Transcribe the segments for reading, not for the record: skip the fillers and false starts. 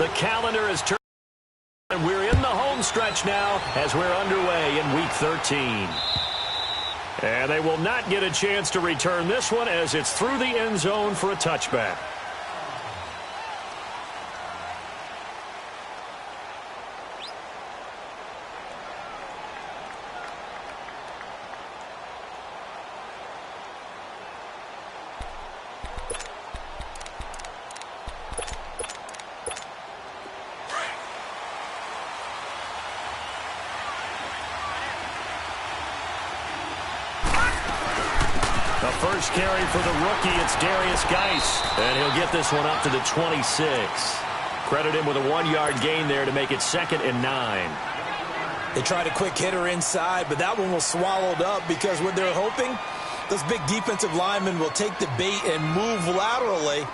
The calendar has turned, and we're in the home stretch now as we're underway in Week 13. And they will not get a chance to return this one as it's through the end zone for a touchback. First carry for the rookie, it's Darius Geis, and he'll get this one up to the 26. Credit him with a 1-yard gain there to make it 2nd and 9. They tried a quick hitter inside, but that one was swallowed up because what they're hoping, those big defensive linemen will take the bait and move laterally.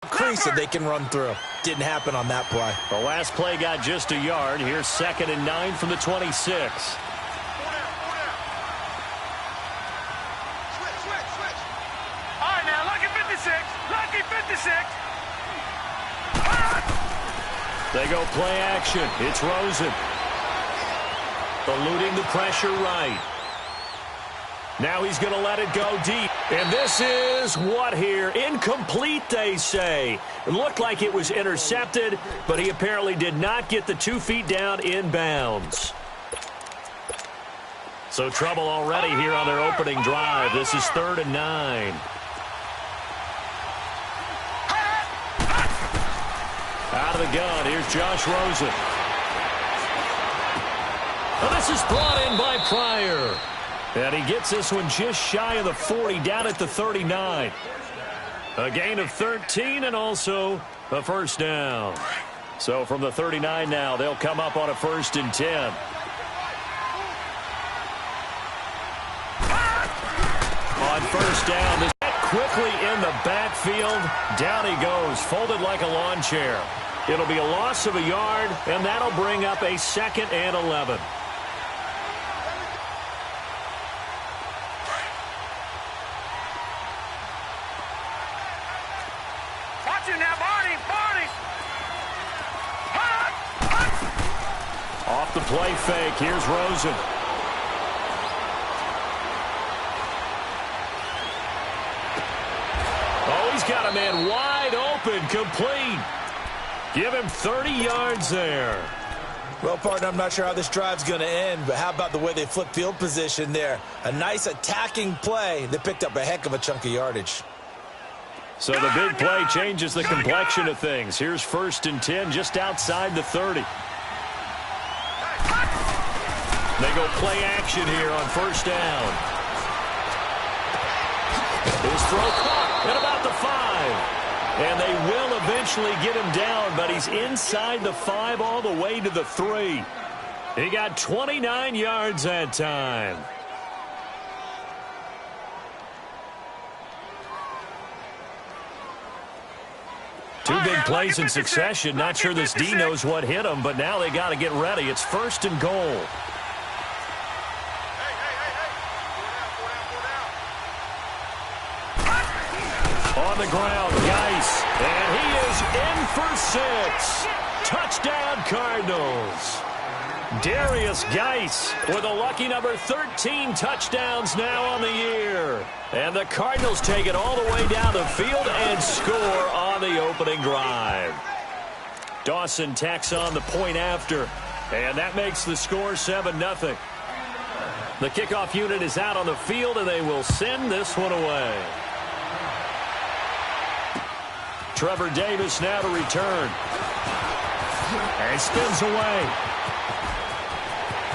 Crease that they can run through. Didn't happen on that play. The last play got just a yard. Here's 2nd and 9 from the 26. They go play action. It's Rosen. Eluding the pressure right. Now he's going to let it go deep. And this is what here? Incomplete, they say. It looked like it was intercepted, but he apparently did not get the 2 feet down in bounds. So trouble already here on their opening drive. This is 3rd and 9. Out of the gun, here's Josh Rosen. Well, this is brought in by Pryor. And he gets this one just shy of the 40, down at the 39. A gain of 13 and also a first down. So from the 39 now, they'll come up on a 1st and 10. On first down, this quickly in the backfield. Down he goes, folded like a lawn chair. It'll be a loss of a yard, and that'll bring up a 2nd and 11. Watch it now, Barney! Off the play fake, here's Rosen. Oh, he's got a man wide open, complete. Give him 30 yards there. Well, partner, I'm not sure how this drive's going to end, but how about the way they flip field position there? A nice attacking play. They picked up a heck of a chunk of yardage. So the big play changes the complexion of things. Here's 1st and 10 just outside the 30. They go play action here on 1st down. His throw caught at about the 5. And they will eventually get him down, but he's inside the 5 all the way to the 3. He got 29 yards that time. Two big plays in succession. Not sure this D knows what hit him, but now they got to get ready. It's 1st and goal. On the ground, Geis, and he is in for 6. Touchdown, Cardinals. Darius Geis with a lucky number 13 touchdowns now on the year. And the Cardinals take it all the way down the field and score on the opening drive. Dawson tacks on the point after, and that makes the score 7-0. The kickoff unit is out on the field, and they will send this one away. Trevor Davis now to return. And he spins away.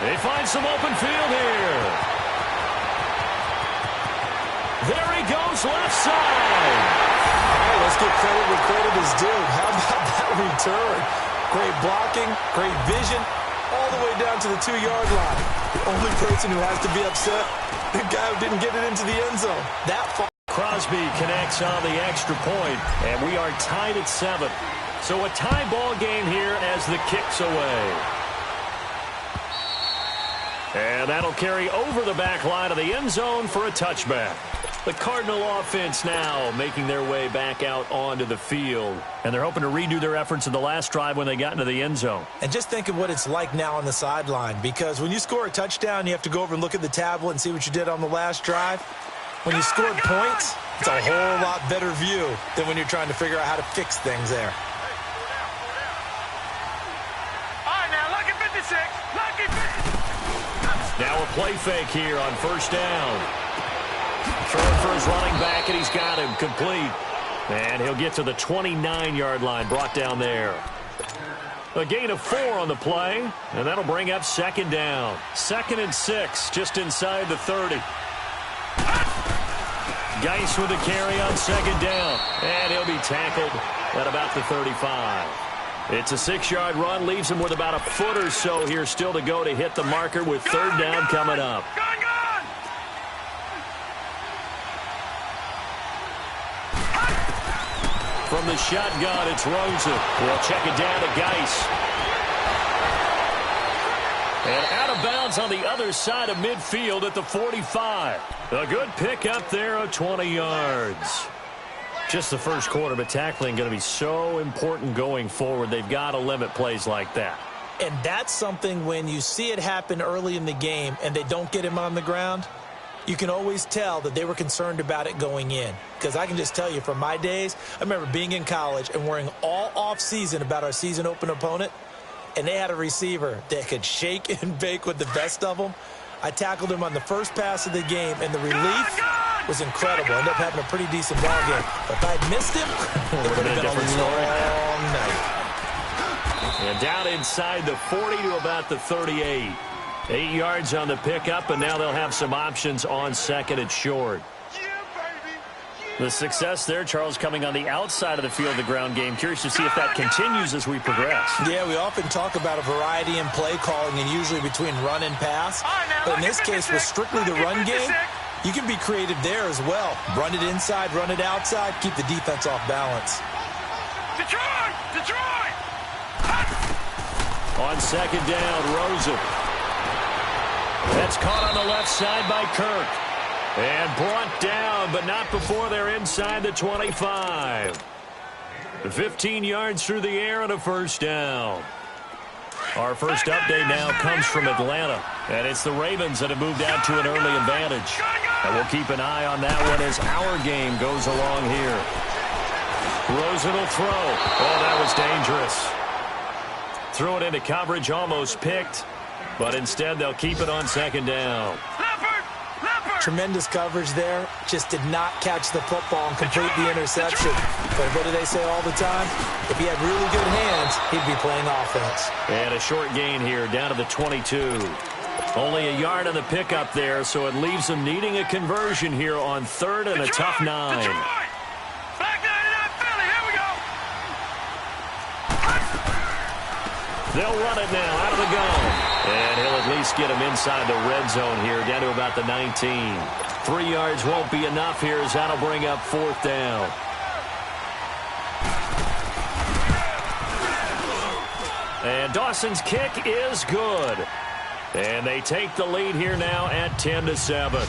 They find some open field here. There he goes, left side. Hey, let's give credit where credit is due. How about that return? Great blocking, great vision, all the way down to the 2-yard line. The only person who has to be upset, the guy who didn't get it into the end zone. That far. Crosby connects on the extra point, and we are tied at 7. So a tie ball game here as the kick's away. And that'll carry over the back line of the end zone for a touchback. The Cardinal offense now making their way back out onto the field. And they're hoping to redo their efforts in the last drive when they got into the end zone. And just think of what it's like now on the sideline, because when you score a touchdown, you have to go over and look at the tablet and see what you did on the last drive. When you scored points, it's a whole lot better view than when you're trying to figure out how to fix things there. All right, now, lucky 56. Lucky 56. Now a play fake here on first down. Throwing for his running back, and he's got him complete. And he'll get to the 29-yard line, brought down there. A gain of 4 on the play, and that'll bring up second down. 2nd and 6, just inside the 30. Geis with a carry on second down, and he'll be tackled at about the 35. It's a 6-yard run, leaves him with about a foot or so here still to go to hit the marker with third down coming up. From the shotgun, it's Rosen. We'll check it down to Geis. And out of bounds on the other side of midfield at the 45. A good pickup there of 20 yards. Just the first quarter, but tackling going to be so important going forward. They've got to limit plays like that. And that's something when you see it happen early in the game and they don't get him on the ground, you can always tell that they were concerned about it going in. Because I can just tell you from my days, I remember being in college and worrying all off-season about our season open opponent, and they had a receiver that could shake and bake with the best of them. I tackled him on the first pass of the game, and the relief was incredible. Ended up having a pretty decent ball game. But if I'd missed him, it would have been a long night. And down inside the 40 to about the 38. 8 yards on the pickup, and now they'll have some options on second and short. The success there, Charles, coming on the outside of the field, the ground game. Curious to see if that continues as we progress. Yeah, we often talk about a variety in play calling and usually between run and pass. But in this case, with strictly the run game, you can be creative there as well. Run it inside, run it outside, keep the defense off balance. Detroit! Detroit! On second down, Rosen. That's caught on the left side by Kirk. And brought down, but not before they're inside the 25. 15 yards through the air and a first down. Our first update now comes from Atlanta. And it's the Ravens that have moved out to an early advantage. And we'll keep an eye on that one as our game goes along here. Rosen will throw. Oh, that was dangerous. Threw it into coverage, almost picked. But instead, they'll keep it on second down. Tremendous coverage there. Just did not catch the football and complete the interception. But what do they say all the time? If he had really good hands, he'd be playing offense. And a short gain here, down to the 22. Only a yard on the pickup there, so it leaves them needing a conversion here on third and a tough 9. Back 99 Philly, here we go. They'll run it now out of the gun. And he'll at least get him inside the red zone here, down to about the 19. 3 yards won't be enough here as that'll bring up fourth down. And Dawson's kick is good. And they take the lead here now at 10-7.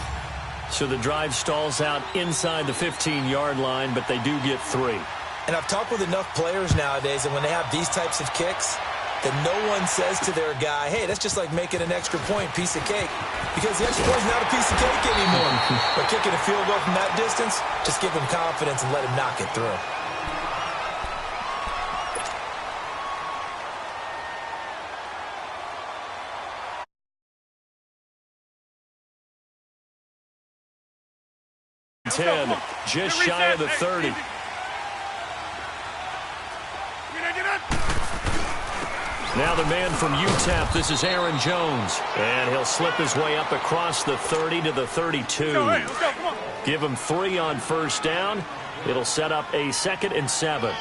So the drive stalls out inside the 15-yard line, but they do get 3. And I've talked with enough players nowadays, and when they have these types of kicks, that no one says to their guy, hey, that's just like making an extra point, piece of cake. Because the extra point's not a piece of cake anymore. But kicking a field goal from that distance, just give him confidence and let him knock it through. Just shy of the 30. Now the man from UTEP, this is Aaron Jones. And he'll slip his way up across the 30 to the 32. Let's go, come on. Give him 3 on first down. It'll set up a 2nd and 7. Over.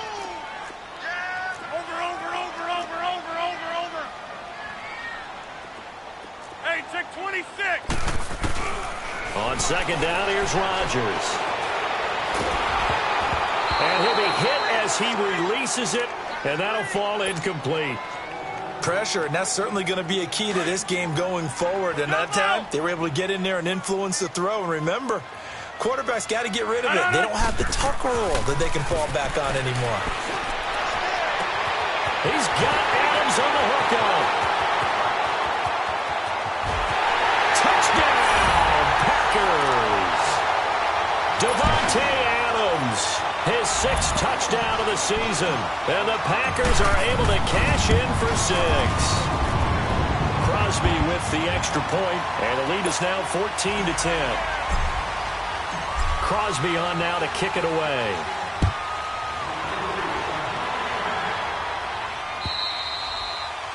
Hey, check 26. On second down, here's Rodgers. And he'll be hit as he releases it, and that'll fall incomplete. Pressure, and that's certainly going to be a key to this game going forward. And that time, they were able to get in there and influence the throw. And remember, Quarterback's got to get rid of it. They don't have the tuck rule that they can fall back on anymore. He's got Adams on the hookup. Touchdown, Packers. Devontae Adams, his 6th touchdown of the season. And the Packers are able to cash in for 6. Crosby with the extra point, and the lead is now 14-10. Crosby on now to kick it away.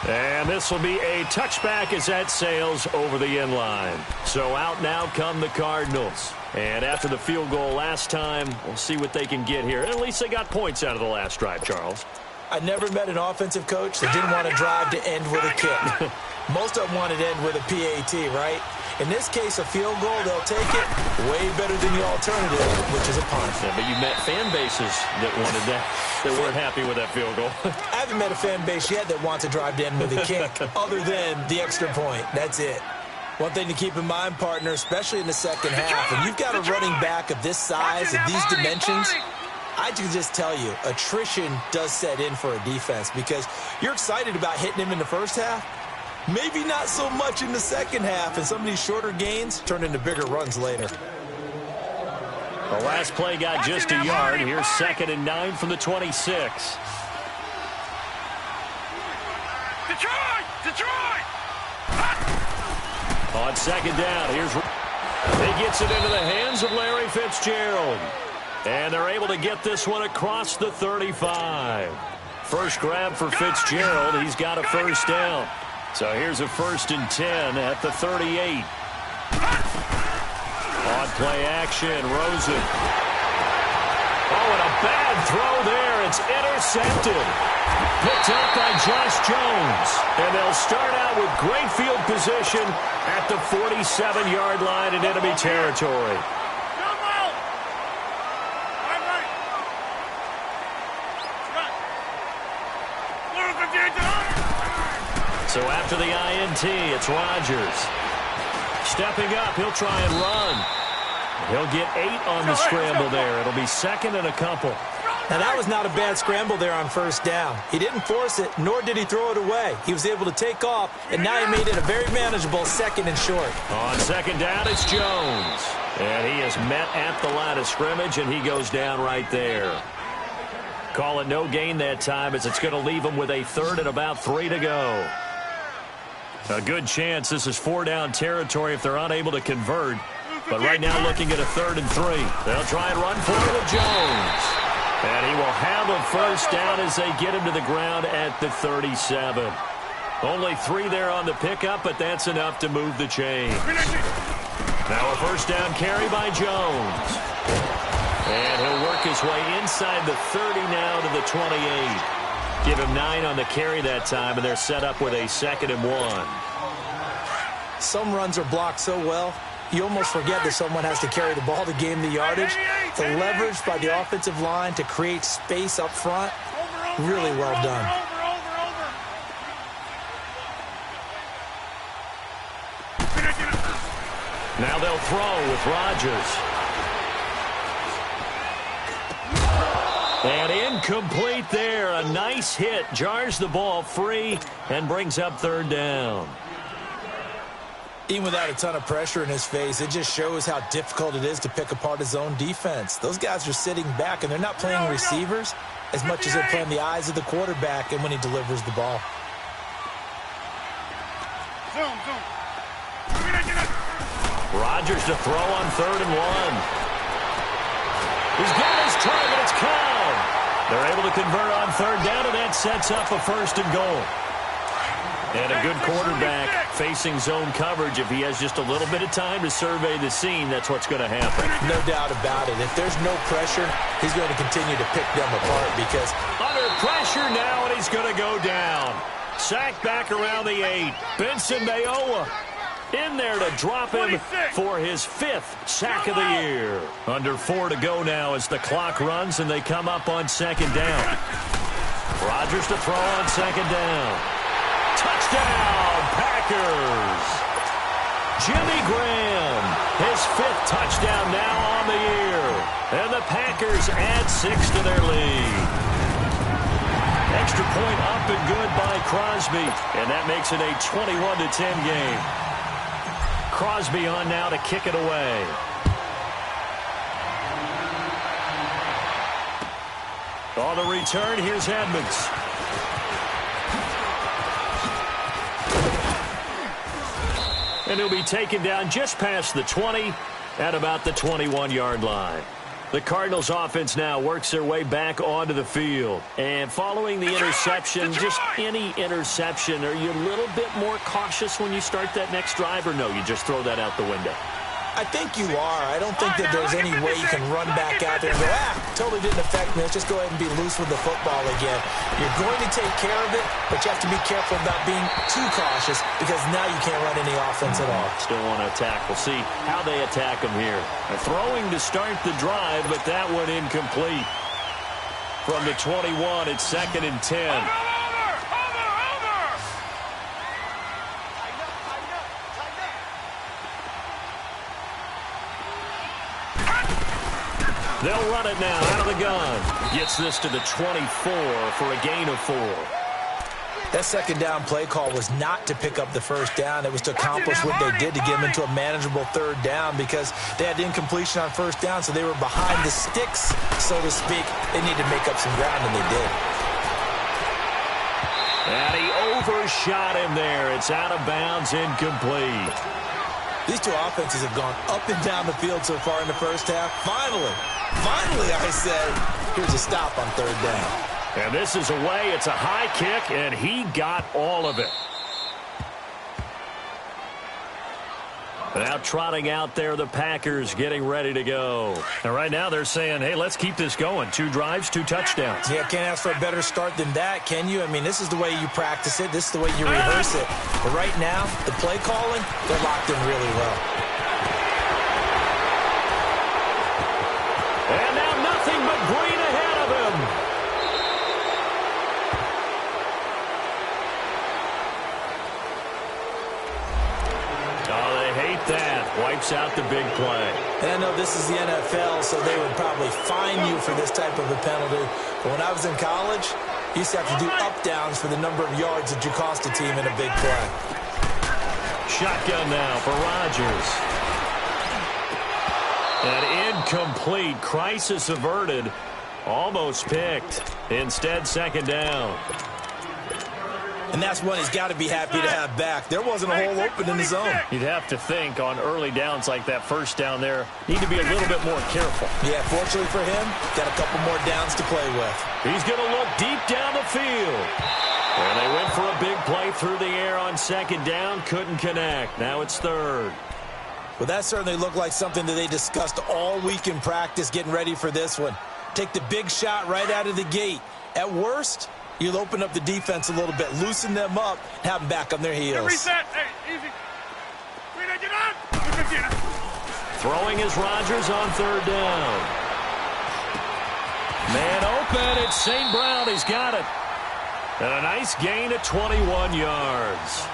And this will be a touchback as that sails over the end line. So out now come the Cardinals. And after the field goal last time, we'll see what they can get here. At least they got points out of the last drive, Charles. I never met an offensive coach that didn't want to drive to end with a kick. Most of them wanted to end with a PAT, right? In this case, a field goal, they'll take it way better than the alternative, which is a punt. Yeah, but you met fan bases that wanted that, that weren't happy with that field goal. I haven't met a fan base yet that wants to drive to end with a kick, other than the extra point. That's it. One thing to keep in mind, partner, especially in the second half, when you've got a running back of this size and these dimensions, I can just tell you, attrition does set in for a defense because you're excited about hitting him in the first half. Maybe not so much in the second half, and some of these shorter gains turn into bigger runs later. The last play got just a yard. Here's 2nd and 9 from the 26. Detroit! On 2nd down, he gets it into the hands of Larry Fitzgerald. And they're able to get this one across the 35. First grab for Fitzgerald. He's got a first down. So here's a 1st and 10 at the 38. On play action, Rosen. Oh, and a bad throw there. It's intercepted. Picked up by Josh Jones. And they'll start out with great field position at the 47-yard line in enemy territory. So after the INT, it's Rodgers. Stepping up, he'll try and run. He'll get 8 on the scramble there. It'll be 2nd and a couple. Now, that was not a bad scramble there on first down. He didn't force it, nor did he throw it away. He was able to take off, and now he made it a very manageable 2nd and short. On 2nd down, it's Jones. And he is met at the line of scrimmage, and he goes down right there. Call it no gain that time, as it's going to leave him with a 3rd and about 3 to go. A good chance this is 4-down territory if they're unable to convert. But right now looking at a 3rd and 3. They'll try and run for it with Jones. And he will have a first down as they get him to the ground at the 37. Only 3 there on the pickup, but that's enough to move the chains. Now a first down carry by Jones. And he'll work his way inside the 30 now to the 28. Give him 9 on the carry that time, and they're set up with a 2nd and 1. Some runs are blocked so well, you almost forget that someone has to carry the ball to gain the yardage. The leverage by the offensive line to create space up front, really well done. Now they'll throw with Rodgers. And incomplete there. A nice hit. Jars the ball free and brings up 3rd down. Even without a ton of pressure in his face, it just shows how difficult it is to pick apart his own defense. Those guys are sitting back, and they're not playing receivers as much as they're playing the eyes of the quarterback and when he delivers the ball. Rodgers to throw on 3rd and 1. He's got his target. It's caught. They're able to convert on 3rd down, and that sets up a 1st and goal. And a good quarterback facing zone coverage. If he has just a little bit of time to survey the scene, that's what's going to happen. No doubt about it. If there's no pressure, he's going to continue to pick them apart because... Under pressure now, and he's going to go down. Sacked back around the 8. Benson Mayowa in there to drop him for his 5th sack of the year. Under 4 to go now as the clock runs, and they come up on 2nd down. Rodgers to throw on 2nd down. Touchdown, Packers! Jimmy Graham, his 5th touchdown now on the year. And the Packers add 6 to their lead. Extra point up and good by Crosby. And that makes it a 21-10 game. Crosby on now to kick it away. On the return, here's Edmonds. And he'll be taken down just past the 20 at about the 21-yard line. The Cardinals offense now works their way back onto the field. And following the interception, just any interception, are you a little bit more cautious when you start that next drive, or no, you just throw that out the window? I think you are. I don't think that there's any way you can run back out there and go, totally didn't affect me. Let's just go ahead and be loose with the football again. You're going to take care of it, but you have to be careful about being too cautious because now you can't run any offense at all. Still want to attack. We'll see how they attack them here. They're throwing to start the drive, but that one incomplete. From the 21, it's 2nd and 10. They'll run it now out of the gun. Gets this to the 24 for a gain of 4. That second down play call was not to pick up the first down. It was to accomplish what they did to get them into a manageable 3rd down because they had incompletion on 1st down, so they were behind the sticks, so to speak. They needed to make up some ground, and they did. And he overshot him there. It's out of bounds, incomplete. These two offenses have gone up and down the field so far in the first half. Finally, I said, here's a stop on 3rd down. And this is away. It's a high kick, and he got all of it. Now trotting out there, the Packers getting ready to go. And right now they're saying, hey, let's keep this going. 2 drives, 2 touchdowns. Yeah, can't ask for a better start than that, can you? I mean, this is the way you practice it. This is the way you rehearse it. But right now, the play calling, they're locked in really well. And now nothing but green ahead of him. Oh, they hate that. Wipes out the big play. And I know this is the NFL, so they would probably fine you for this type of a penalty. But when I was in college, you used to have to do up-downs for the number of yards that you cost a team in a big play. Shotgun now for Rodgers. An incomplete. Crisis averted. Almost picked. Instead, 2nd down. And that's one he's got to be happy to have back. There wasn't a hole open in the zone. You'd have to think on early downs like that 1st down there, need to be a little bit more careful. Yeah, fortunately for him, got a couple more downs to play with. He's going to look deep down the field. And they went for a big play through the air on 2nd down. Couldn't connect. Now it's 3rd. Well, that certainly looked like something that they discussed all week in practice getting ready for this one. Take the big shot right out of the gate. At worst, you'll open up the defense a little bit, loosen them up, have them back on their heels. Reset. Hey, easy. Throwing is Rodgers on 3rd down. Man open. It's St. Brown. He's got it. And a nice gain at 21 yards.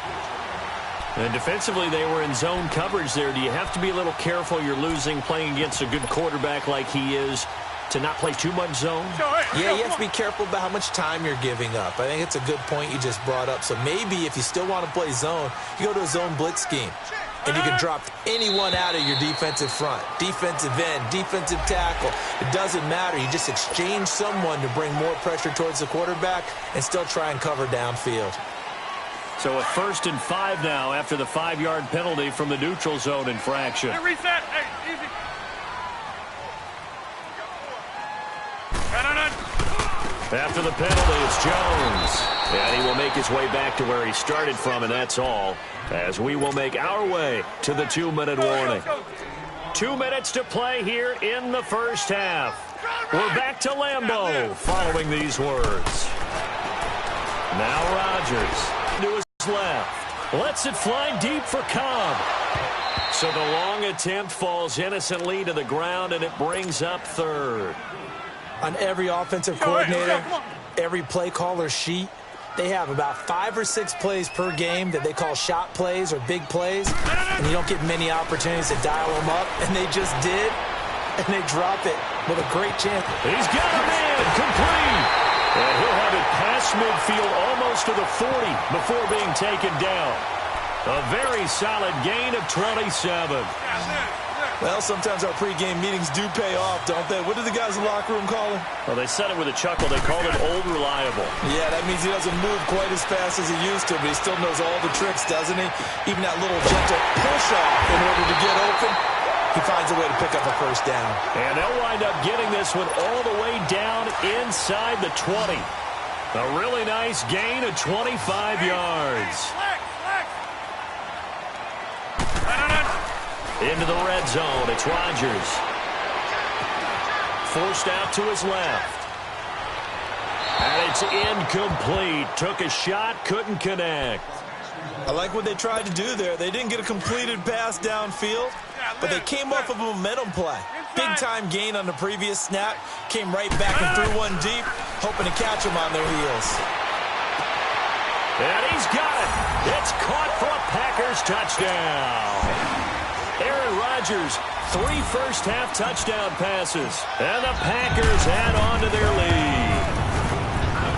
And defensively, they were in zone coverage there. Do you have to be a little careful? You're losing, playing against a good quarterback like he is, to not play too much zone? Yeah, you have to be careful about how much time you're giving up. I think it's a good point you just brought up. So maybe if you still want to play zone, you go to a zone blitz scheme. And you can drop anyone out of your defensive front. Defensive end, defensive tackle. It doesn't matter. You just exchange someone to bring more pressure towards the quarterback and still try and cover downfield. So a 1st and 5 now after the 5-yard penalty from the neutral zone infraction. Hey, reset. Hey, easy. After the penalty, it's Jones. And he will make his way back to where he started from, and that's all, as we will make our way to the 2-minute warning. 2 minutes to play here in the first half. We're back to Lambeau following these words. Now Rodgers to his left. Lets it fly deep for Cobb. So the long attempt falls innocently to the ground, and it brings up 3rd. On every offensive coordinator, every play caller sheet, they have about 5 or 6 plays per game that they call shot plays or big plays, and you don't get many opportunities to dial them up, and they just did, and they drop it with a great chance. He's got a man, complete. And he'll have it past midfield almost to the 40 before being taken down. A very solid gain of 27. Well, sometimes our pregame meetings do pay off, don't they? What do the guys in the locker room call him? Well, they said it with a chuckle. They called him Old Reliable. Yeah, that means he doesn't move quite as fast as he used to, but he still knows all the tricks, doesn't he? Even that little gentle push-off in order to get open, he finds a way to pick up a first down. And they'll wind up getting this one all the way down inside the 20. A really nice gain of 25 yards. Into the red zone. It's Rodgers. Forced out to his left. And it's incomplete. Took a shot, couldn't connect. I like what they tried to do there. They didn't get a completed pass downfield, but they came off of a momentum play. Big-time gain on the previous snap. Came right back and threw one deep, hoping to catch them on their heels. And he's got it. It's caught for a Packers touchdown. Aaron Rodgers, 3 first-half touchdown passes. And the Packers add on to their lead.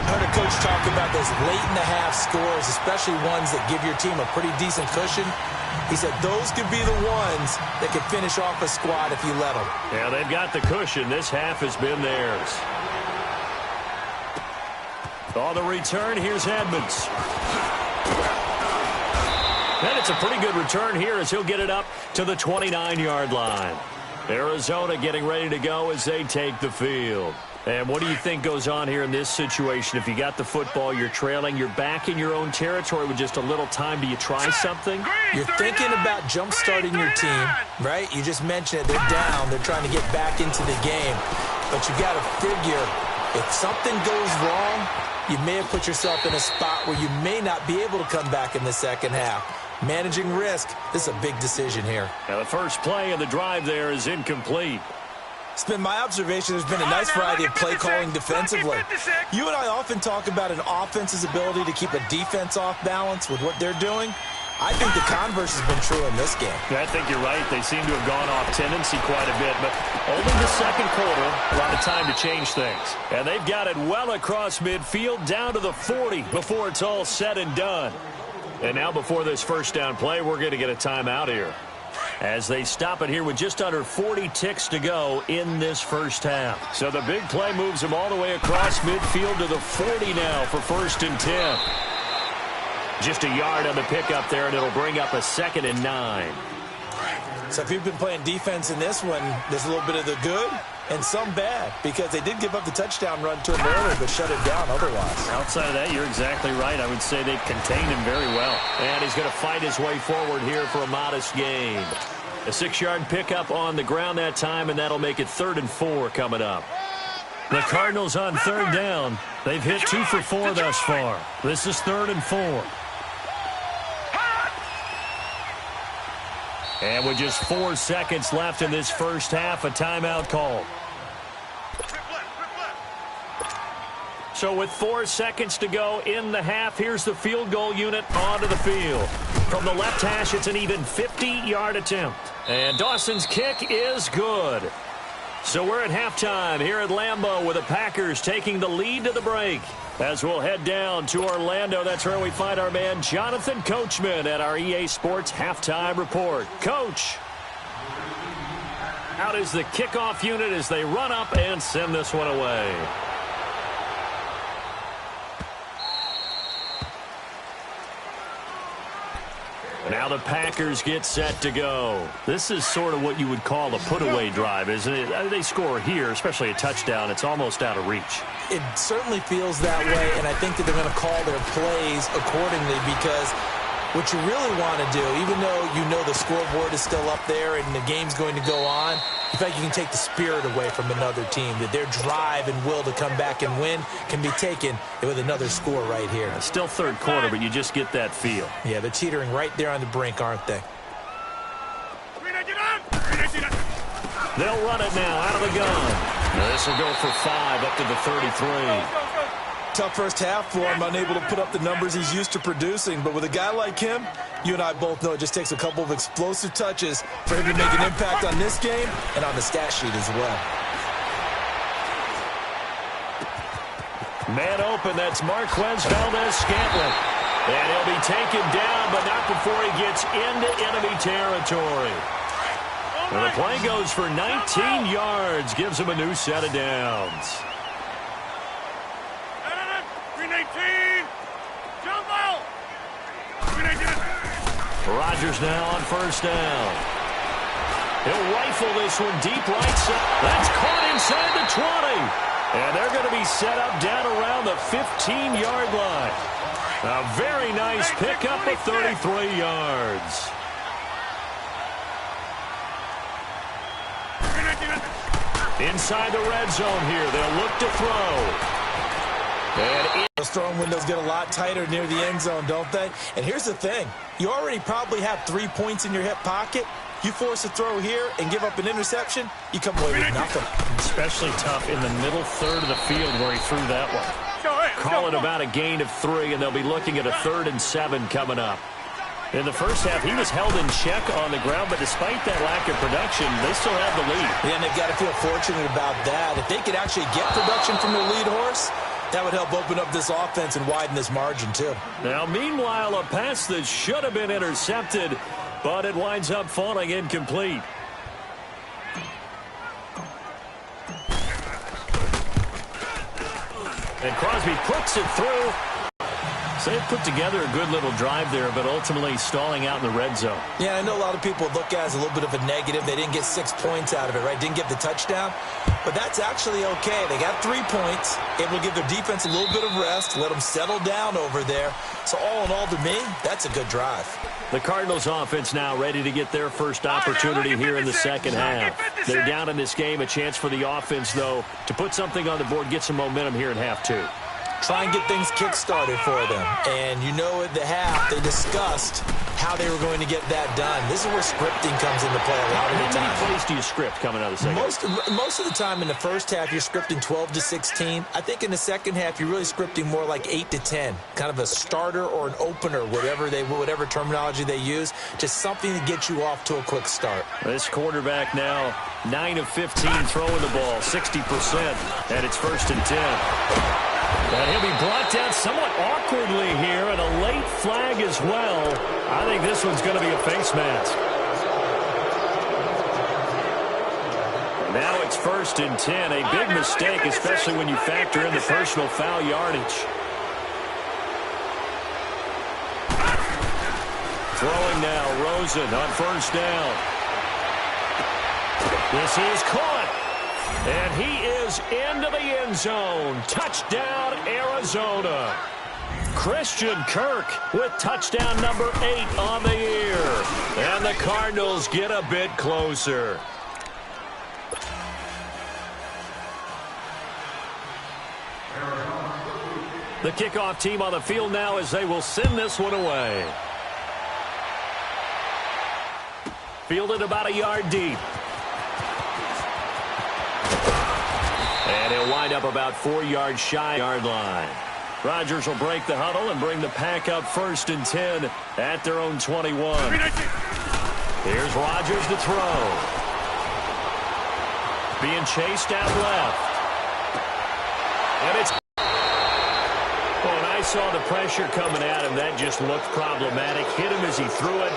I heard a coach talk about those late-in-the-half scores, especially ones that give your team a pretty decent cushion. He said those could be the ones that could finish off a squad if you let them. Yeah, they've got the cushion. This half has been theirs. On the return, here's Edmonds. And it's a pretty good return here as he'll get it up to the 29-yard line. Arizona getting ready to go as they take the field. And what do you think goes on here in this situation? If you got the football, you're trailing, you're back in your own territory with just a little time. Do you try something? You're thinking about jump-starting your team, right? You just mentioned it. They're down. They're trying to get back into the game. But you got to figure if something goes wrong, you may have put yourself in a spot where you may not be able to come back in the second half. Managing risk, this is a big decision here. Now the first play of the drive there is incomplete. It's been my observation there's been a nice variety of play calling defensively. You and I often talk about an offense's ability to keep a defense off balance with what they're doing. I think the converse has been true in this game. I think you're right. They seem to have gone off tendency quite a bit, but only the second quarter, a lot of time to change things. And they've got it well across midfield down to the 40 before it's all said and done. And now before this first down play, we're going to get a timeout here as they stop it here with just under 40 ticks to go in this first half. So the big play moves them all the way across midfield to the 40 now for 1st and 10. Just a yard on the pickup there, and it'll bring up a 2nd and 9. So if you've been playing defense in this one, there's a little bit of the good and some bad, because they did give up the touchdown run to him earlier, but shut it down otherwise. Outside of that, you're exactly right. I would say they've contained him very well. And he's going to fight his way forward here for a modest gain. A 6-yard pickup on the ground that time, and that'll make it 3rd and 4 coming up. The Cardinals on 3rd down. They've hit 2 for 4 thus far. This is 3rd and 4. And with just 4 seconds left in this first half, a timeout call. So with 4 seconds to go in the half, here's the field goal unit onto the field. From the left hash, it's an even 50-yard attempt. And Dawson's kick is good. So we're at halftime here at Lambeau with the Packers taking the lead to the break. As we'll head down to Orlando, that's where we find our man Jonathan Coachman at our EA Sports Halftime Report. Coach, out is the kickoff unit as they run up and send this one away. Now the Packers get set to go. This is sort of what you would call a put-away drive, isn't it? They score here, especially a touchdown. It's almost out of reach. It certainly feels that way, and I think that they're going to call their plays accordingly, because what you really want to do, even though you know the scoreboard is still up there and the game's going to go on, in fact, you can take the spirit away from another team, that their drive and will to come back and win can be taken with another score right here. It's still third quarter, but you just get that feel. Yeah, they're teetering right there on the brink, aren't they? They'll run it now out of the gun. This will go for 5 up to the 33. Tough first half for him, unable to put up the numbers he's used to producing. But with a guy like him, you and I both know it just takes a couple of explosive touches for him to make an impact on this game and on the stat sheet as well. Man open, that's Marquez Valdez-Scantling. And he'll be taken down, but not before he gets into enemy territory. And the play goes for 19 yards, gives him a new set of downs. Rodgers now on first down. He'll rifle this one deep right side. That's caught inside the 20. And they're going to be set up down around the 15-yard line. A very nice pickup of 33 yards. Inside the red zone here. They'll look to throw. And those throwing windows get a lot tighter near the end zone, don't they? And here's the thing. You already probably have 3 points in your hip pocket. You force a throw here and give up an interception, you come away with nothing. Especially tough in the middle third of the field where he threw that one. Call it about a gain of 3, and they'll be looking at a 3rd and 7 coming up. In the first half, he was held in check on the ground, but despite that lack of production, they still have the lead. Yeah, and they've got to feel fortunate about that. If they could actually get production from their lead horse, that would help open up this offense and widen this margin, too. Now, meanwhile, a pass that should have been intercepted, but it winds up falling incomplete. And Crosby puts it through. So they put together a good little drive there, but ultimately stalling out in the red zone. Yeah, I know a lot of people look at it as a little bit of a negative. They didn't get 6 points out of it, right? Didn't get the touchdown. But that's actually okay. They got 3 points, able to give their defense a little bit of rest, let them settle down over there. So all in all, to me, that's a good drive. The Cardinals offense now ready to get their first opportunity here in the second half. They're down in this game. A chance for the offense, though, to put something on the board, get some momentum here in half 2. Try and get things kick-started for them. And you know at the half, they discussed how they were going to get that done. This is where scripting comes into play a lot of the time. How many plays do you script coming out of the second half? Most of the time in the first half, you're scripting 12 to 16. I think in the second half, you're really scripting more like 8 to 10. Kind of a starter or an opener, whatever terminology they use. Just something to get you off to a quick start. This quarterback now 9 of 15 throwing the ball, 60%. And it's 1st and 10. And he'll be brought down somewhat awkwardly here, and a late flag as well. I think this one's going to be a face mask. Now it's 1st and 10. A big mistake, especially when you factor in the personal foul yardage. Throwing now, Rosen on 1st down. This is caught. And he is into the end zone. Touchdown, Arizona. Christian Kirk with touchdown number 8 on the year. And the Cardinals get a bit closer. The kickoff team on the field now as they will send this one away. Fielded about a yard deep. And he'll wind up about 4 yards shy yard line. Rodgers will break the huddle and bring the pack up 1st and 10 at their own 21. Here's Rodgers to throw. Being chased out left. And it's... When I saw the pressure coming at him, that just looked problematic. Hit him as he threw it.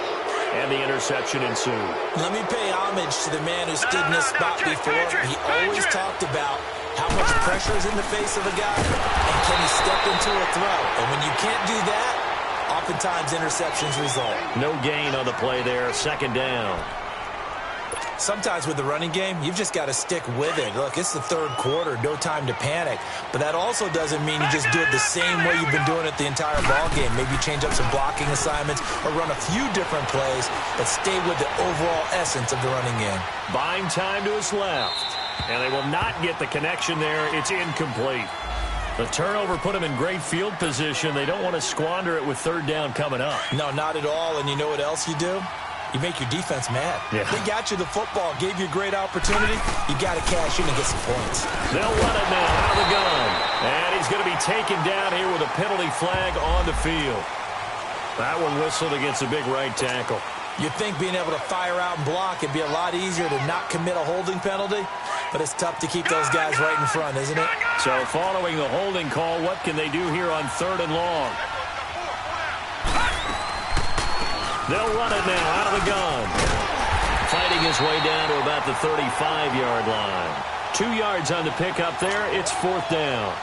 And the interception ensued. Let me pay homage to the man who stood in this spot before. He always talked about how much pressure is in the face of a guy, and can he step into a throw? And when you can't do that, oftentimes interceptions result. No gain on the play there, 2nd down. Sometimes with the running game, you've just got to stick with it. Look, it's the 3rd quarter, no time to panic. But that also doesn't mean you just do it the same way you've been doing it the entire ball game. Maybe change up some blocking assignments or run a few different plays, but stay with the overall essence of the running game. Buying time to his left. And they will not get the connection there. It's incomplete. The turnover put them in great field position. They don't want to squander it with 3rd down coming up. No, not at all. And you know what else you do? You make your defense mad. Yeah. They got you the football, gave you a great opportunity. You got to cash in and get some points. They'll run it now out of the gun. And he's going to be taken down here with a penalty flag on the field. That one whistled against a big right tackle. You'd think being able to fire out and block it'd be a lot easier to not commit a holding penalty, but it's tough to keep those guys right in front, isn't it? So following the holding call, what can they do here on 3rd and long? They'll run it now out of the gun. Fighting his way down to about the 35-yard line. 2 yards on the pickup there. It's 4th down.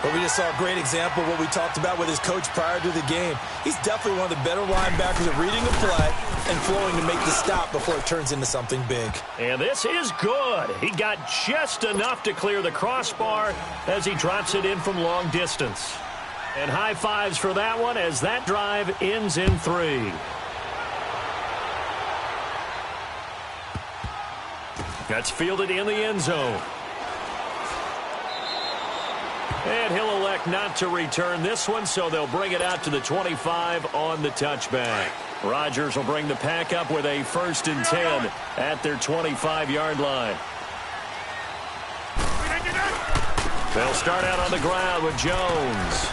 But we just saw a great example of what we talked about with his coach prior to the game. He's definitely one of the better linebackers at reading the play and flowing to make the stop before it turns into something big. And this is good. He got just enough to clear the crossbar as he drops it in from long distance. And high fives for that one as that drive ends in 3. That's fielded in the end zone. And he'll elect not to return this one, so they'll bring it out to the 25 on the touchback. Rodgers will bring the pack up with a 1st and 10 at their 25-yard line. They'll start out on the ground with Jones.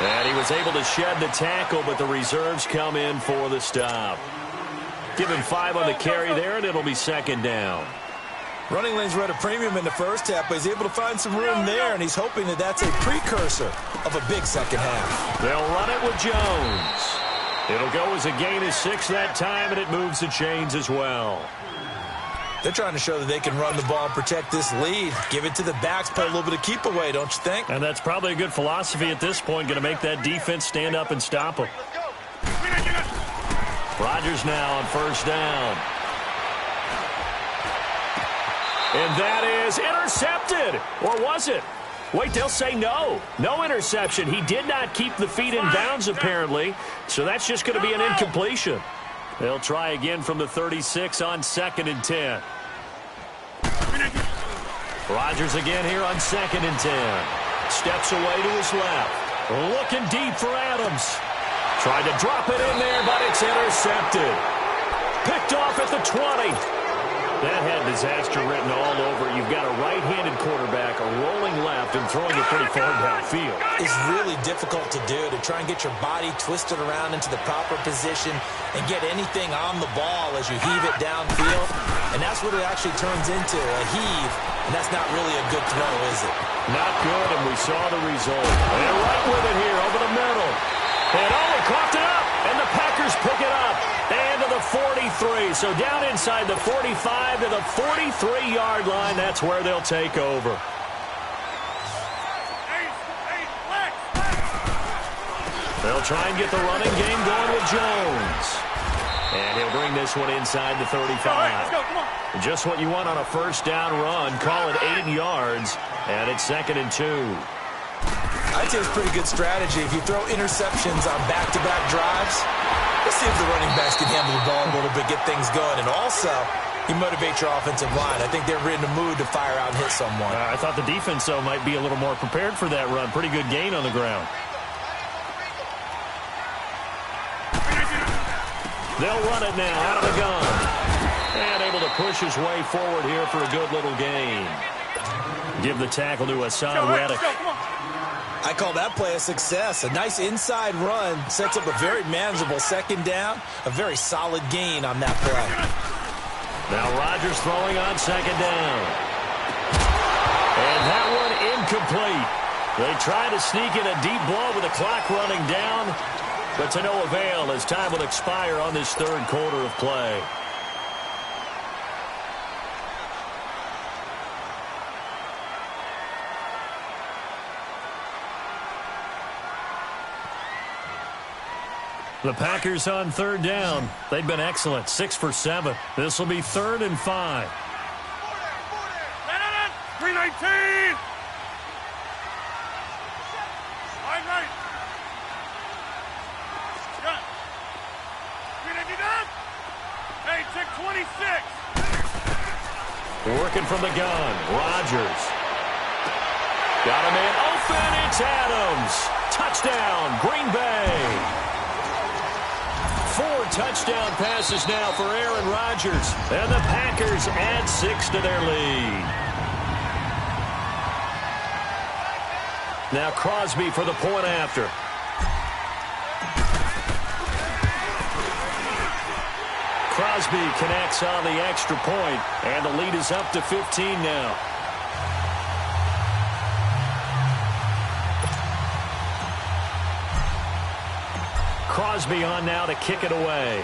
And he was able to shed the tackle, but the reserves come in for the stop. Give him 5 on the carry there, and it'll be 2nd down. Running lanes were at a premium in the first half, but he's able to find some room there, and he's hoping that that's a precursor of a big second half. They'll run it with Jones. It'll go as a gain of 6 that time, and it moves the chains as well. They're trying to show that they can run the ball and protect this lead. Give it to the backs, play a little bit of keep away, don't you think? And that's probably a good philosophy at this point, going to make that defense stand up and stop them. Rodgers now on 1st down. And that is intercepted. Or was it? Wait, they'll say no. No interception. He did not keep the feet in bounds, apparently. So that's just going to be an incompletion. They'll try again from the 36 on 2nd and 10. Rodgers again here on 2nd and 10. Steps away to his left. Looking deep for Adams. Tried to drop it in there, but it's intercepted. Picked off at the 20. That had disaster written all over it. You've got a right-handed quarterback, a rolling left, and throwing it pretty far downfield. It's really difficult to do, to try and get your body twisted around into the proper position and get anything on the ball as you heave it downfield. And that's what it actually turns into, a heave. And that's not really a good throw, is it? Not good, and we saw the result. They're right with it here over the middle. And he coughed it up, and the Packers pick it up. And to the 43. So down inside the 45 to the 43-yard line. That's where they'll take over. They'll try and get the running game going with Jones. And he'll bring this one inside the 35. Just what you want on a 1st down run. Call it 8 yards. And it's 2nd and 2. I'd say it's a pretty good strategy. If you throw interceptions on back-to-back drives, let's see if the running backs can handle the ball a little bit, get things going. And also, you motivate your offensive line. I think they're in the mood to fire out and hit someone. I thought the defense, though, might be a little more prepared for that run. Pretty good gain on the ground. They'll run it now out of the gun. And able to push his way forward here for a good little gain. Give the tackle to Hassan Reddick. I call that play a success. A nice inside run sets up a very manageable 2nd down. A very solid gain on that play. Now Rodgers throwing on 2nd down. And that one incomplete. They try to sneak in a deep ball with the clock running down, but to no avail as time will expire on this 3rd quarter of play. The Packers on 3rd down. They've been excellent. 6 for 7. This will be 3rd and 5. 319. Line right. Cut. 399. Hey, check 26. Working from the gun. Rodgers. Got a man open. It's Adams. Touchdown, Green Bay. 4 touchdown passes now for Aaron Rodgers. And the Packers add 6 to their lead. Now Crosby for the point after. Crosby connects on the extra point, and the lead is up to 15 now. Crosby on now to kick it away.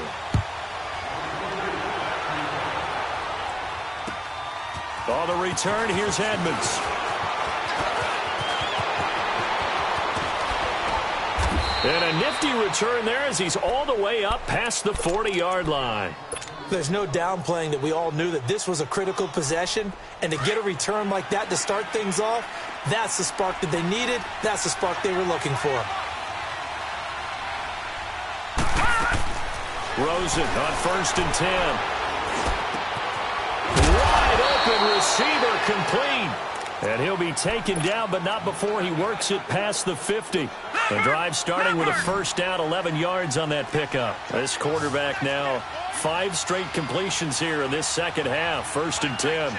On the return, here's Edmonds. And a nifty return there as he's all the way up past the 40-yard line. There's no downplaying that we all knew that this was a critical possession, and to get a return like that to start things off, that's the spark that they needed. That's the spark they were looking for. Rosen on 1st and 10. Wide open receiver complete. And he'll be taken down, but not before he works it past the 50. The drive starting with a first down, 11 yards on that pickup. This quarterback now 5 straight completions here in this second half. 1st and 10.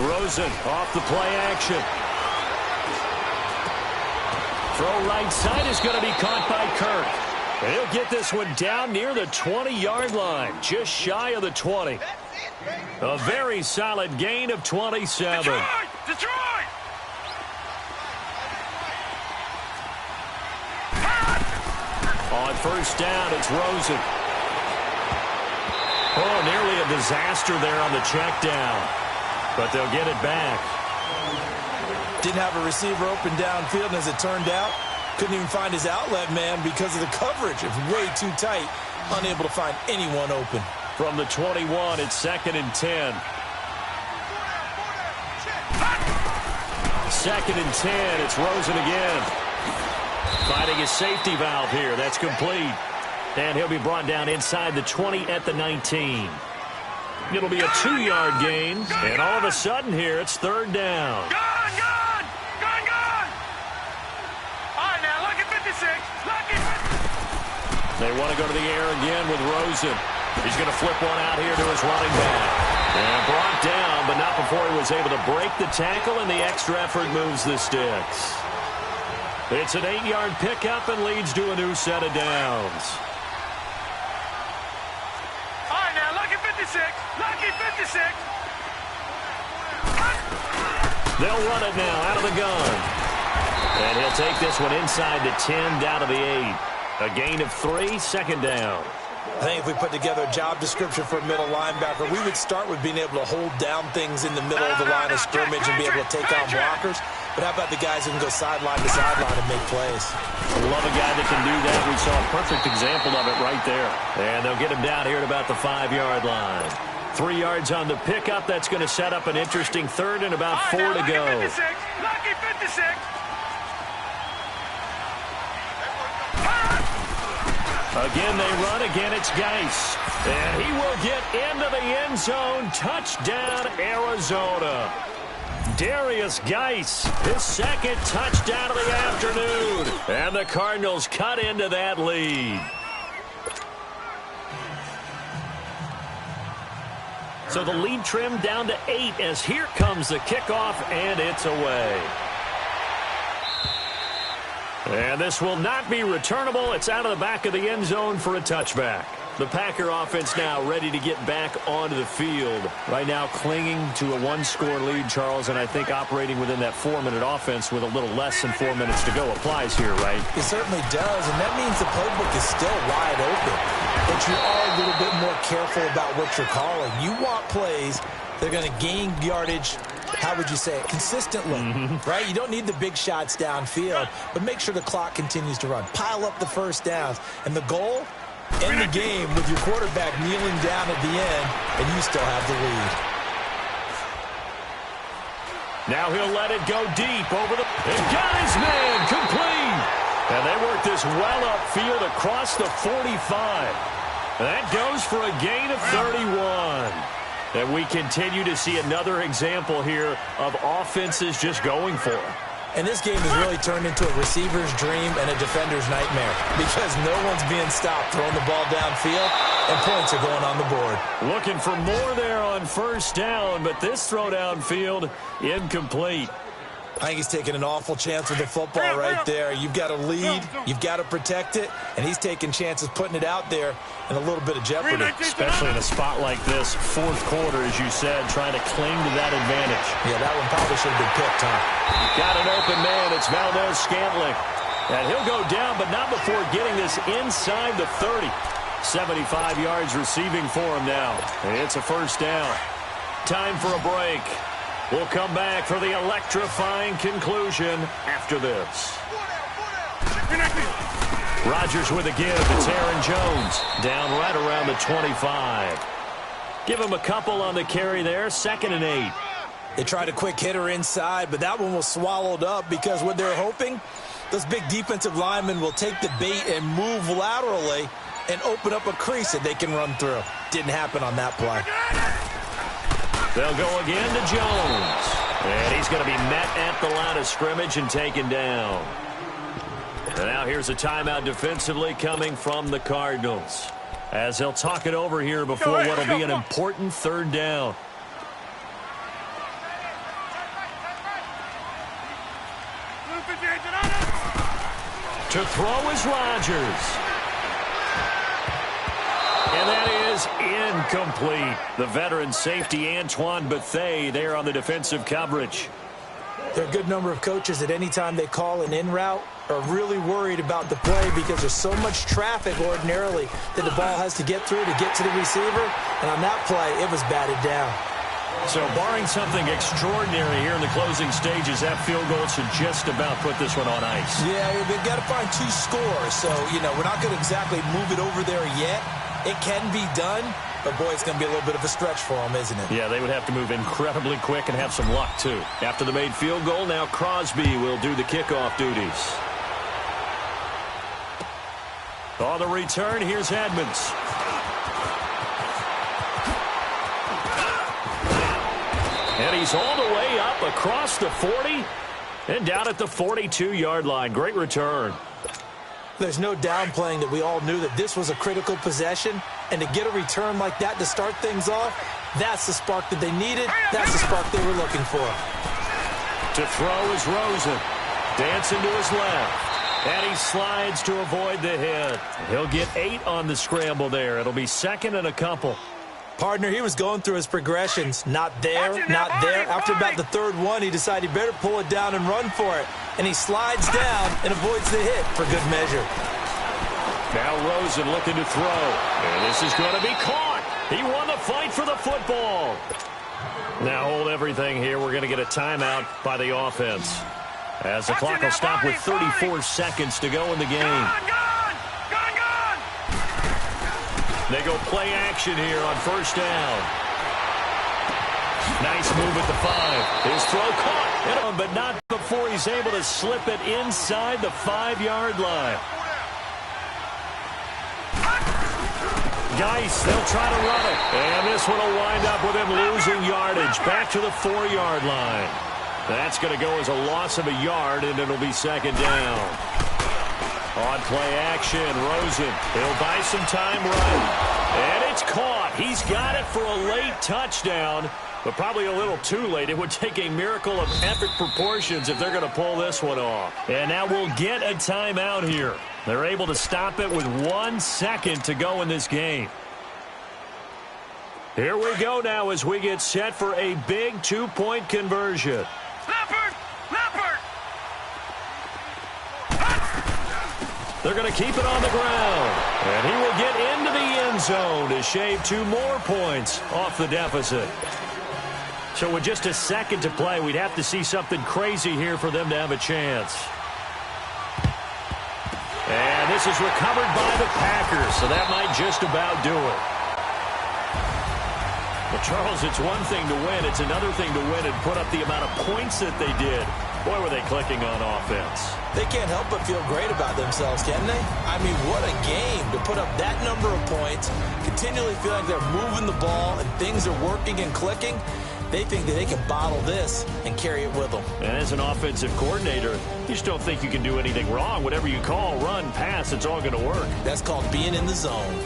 Rosen off the play action. Throw right side is going to be caught by Kirk. And he'll get this one down near the 20-yard line, just shy of the 20. A very solid gain of 27. Detroit! On first down, it's Rosen. Oh, nearly a disaster there on the check down. But they'll get it back. Didn't have a receiver open downfield, and as it turned out, couldn't even find his outlet man because of the coverage. It was way too tight, unable to find anyone open. From the 21, it's 2nd and 10. 2nd and 10, it's Rosen again. Finding his safety valve here. That's complete. And he'll be brought down inside the 20 at the 19. It'll be a 2-yard gain. And all of a sudden here, it's 3rd down. Gone! All right, now, look at 56. Look at 50. They want to go to the air again with Rosen. He's going to flip one out here to his running back. And brought down, but not before he was able to break the tackle, and the extra effort moves the sticks. It's an 8-yard pickup and leads to a new set of downs. All right, now, look at 56. Lucky 56. They'll run it now out of the gun. And he'll take this one inside the 10, down to the 8. A gain of 3, 2nd down. I think if we put together a job description for a middle linebacker, we would start with being able to hold down things in the middle of the line of scrimmage and be able to take on blockers. But how about the guys who can go sideline to sideline and make plays? Love a guy that can do that. We saw a perfect example of it right there. And they'll get him down here at about the 5-yard line. 3 yards on the pickup. That's going to set up an interesting 3rd and about 4 to go. Lucky 56. Again, they run. Again, it's Geis. And he will get into the end zone. Touchdown, Arizona. Darius Geis, his 2nd touchdown of the afternoon. And the Cardinals cut into that lead. So the lead trimmed down to 8 as here comes the kickoff, and it's away. And this will not be returnable. It's out of the back of the end zone for a touchback. The Packer offense now ready to get back onto the field. Right now clinging to a 1-score lead, Charles, and I think operating within that 4-minute offense with a little less than 4 minutes to go applies here, right? It certainly does, and that means the playbook is still wide open. But you are a little bit more careful about what you're calling. You want plays that are going to gain yardage, how would you say it, consistently, right? You don't need the big shots downfield, but make sure the clock continues to run. Pile up the first downs. And the goal, end the game with your quarterback kneeling down at the end, and you still have the lead. Now he'll let it go deep over the... And got his man complete! And they work this well upfield across the 45. That goes for a gain of 31. And we continue to see another example here of offenses just going for it. And this game has really turned into a receiver's dream and a defender's nightmare because no one's being stopped throwing the ball downfield, and points are going on the board. Looking for more there on first down, but this throw downfield incomplete. I think he's taking an awful chance with the football right there. You've got to lead, you've got to protect it, and he's taking chances putting it out there in a little bit of jeopardy. Especially in a spot like this, fourth quarter, as you said, trying to cling to that advantage. Yeah, that one probably should have been picked, huh? Got an open man. It's Valdez-Scantling. And he'll go down, but not before getting this inside the 30. 75 yards receiving for him now. It's a first down. Time for a break. We'll come back for the electrifying conclusion after this. Rodgers with a give. It's Aaron Jones. Down right around the 25. Give him a couple on the carry there. 2nd and 8. They tried a quick hitter inside, but that one was swallowed up because what they're hoping, those big defensive linemen will take the bait and move laterally and open up a crease that they can run through. Didn't happen on that play. They'll go again to Jones. And he's going to be met at the line of scrimmage and taken down. And now here's a timeout defensively coming from the Cardinals, as they'll talk it over here before what will be an important third down. To throw is Rodgers. And that is incomplete. The veteran safety, Antoine Bethea, there on the defensive coverage. There are a good number of coaches at any time they call an in route are really worried about the play because there's so much traffic ordinarily that the ball has to get through to get to the receiver. And on that play, it was batted down. So barring something extraordinary here in the closing stages, that field goal should just about put this one on ice. Yeah, they've got to find 2 scores. So, we're not going to exactly move it over there yet. It can be done, but, boy, it's going to be a little bit of a stretch for them, isn't it? Yeah, they would have to move incredibly quick and have some luck, too. After the made field goal, now Crosby will do the kickoff duties. On the return, here's Edmonds. And he's all the way up across the 40 and down at the 42-yard line. Great return. There's no downplaying that we all knew that this was a critical possession, and to get a return like that to start things off, that's the spark that they needed. That's the spark they were looking for. To throw is Rosen. Dancing to his left. And he slides to avoid the hit. He'll get 8 on the scramble there. It'll be 2nd and a couple. Partner, he was going through his progressions. Not there, not there. After about the 3rd one, he decided he better pull it down and run for it. And he slides down and avoids the hit for good measure. Now Rosen looking to throw. And this is going to be caught. He won the fight for the football. Now hold everything here. We're going to get a timeout by the offense, as the clock will stop with 34 seconds to go in the game. They go play action here on first down. Nice move at the 5. His throw caught, but not before he's able to slip it inside the 5-yard line. Geis, they'll try to run it. And this one will wind up with him losing yardage back to the 4-yard line. That's going to go as a loss of a yard, and it'll be 2nd down. On play action, Rosen. He'll buy some time running. And it's caught. He's got it for a late touchdown, but probably a little too late. It would take a miracle of epic proportions if they're going to pull this one off. And now we'll get a timeout here. They're able to stop it with 1 second to go in this game. Here we go now as we get set for a big 2-point conversion. They're going to keep it on the ground. And he will get into the end zone to shave 2 more points off the deficit. So with just a second to play, we'd have to see something crazy here for them to have a chance. And this is recovered by the Packers, so that might just about do it. Well, Charles, it's one thing to win. It's another thing to win and put up the amount of points that they did. Boy, were they clicking on offense. They can't help but feel great about themselves, can they? I mean, what a game to put up that number of points, continually feel like they're moving the ball and things are working and clicking. They think that they can bottle this and carry it with them. And as an offensive coordinator, you just don't think you can do anything wrong. Whatever you call, run, pass, it's all going to work. That's called being in the zone.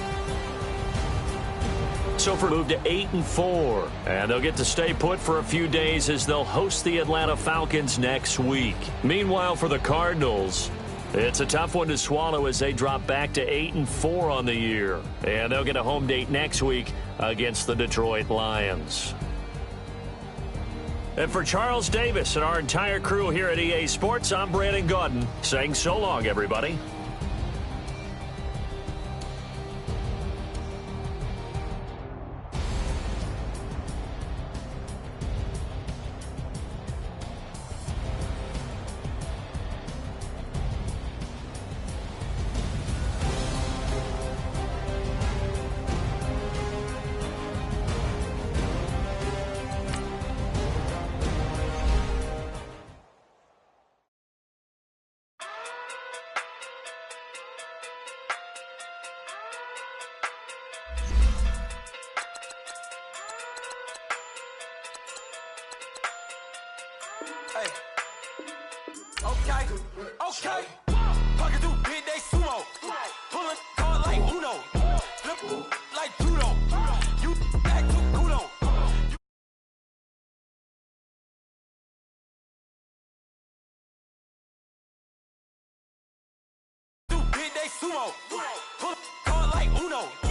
So for move to 8-4, and they'll get to stay put for a few days as they'll host the Atlanta Falcons next week. Meanwhile, for the Cardinals, it's a tough one to swallow as they drop back to 8-4 on the year, and they'll get a home date next week against the Detroit Lions. And for Charles Davis and our entire crew here at EA Sports, I'm Brandon Gaudin saying so long, everybody. Hey. Okay. Pocket through big day sumo. Pulling card like Uno. Flip like judo. You back to kudo. Through big day sumo. Pull card like Uno.